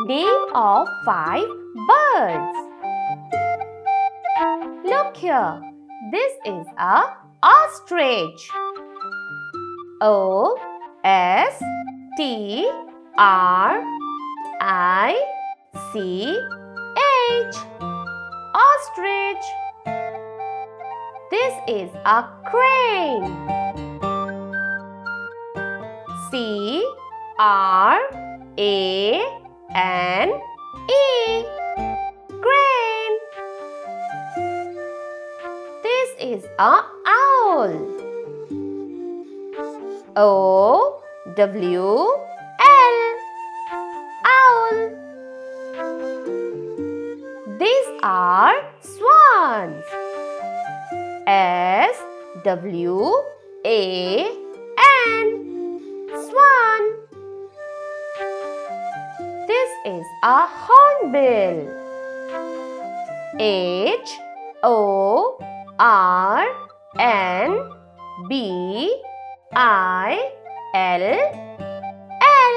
Name of 5 birds. Look here. This is a ostrich. O S T R I C H. Ostrich. This is a crane. C R A N E. Crane. This is a owl. O W L. Owl. These are swans. S W A N. Swan. This is a hornbill. H O R N B I L L.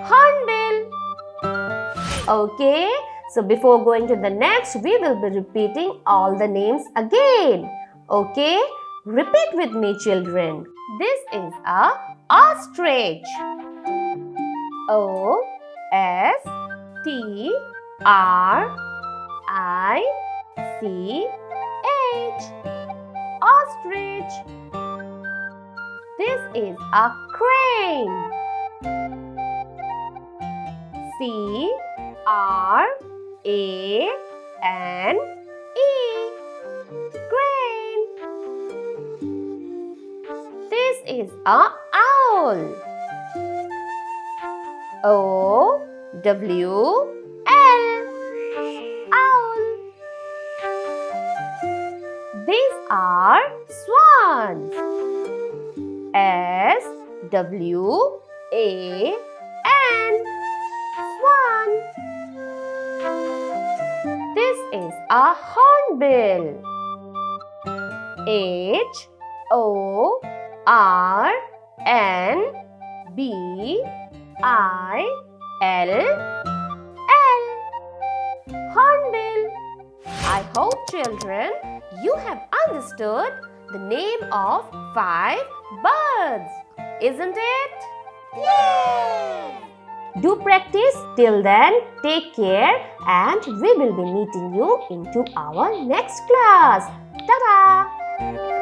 Hornbill. Okay, so before going to the next, we will be repeating all the names again. Okay, repeat with me, children. This is a ostrich. O S T R I C H. Ostrich. This is a crane. C R A N E. Crane. This is a owl. O W L. Owl. These are swans. S W A N. Swan. This is a hornbill. H O R N B I L L. Hornbill. I hope, children, you have understood the name of 5 birds, isn't it? Yes! Do practice. Till then, take care and we will be meeting you into our next class. Ta-da!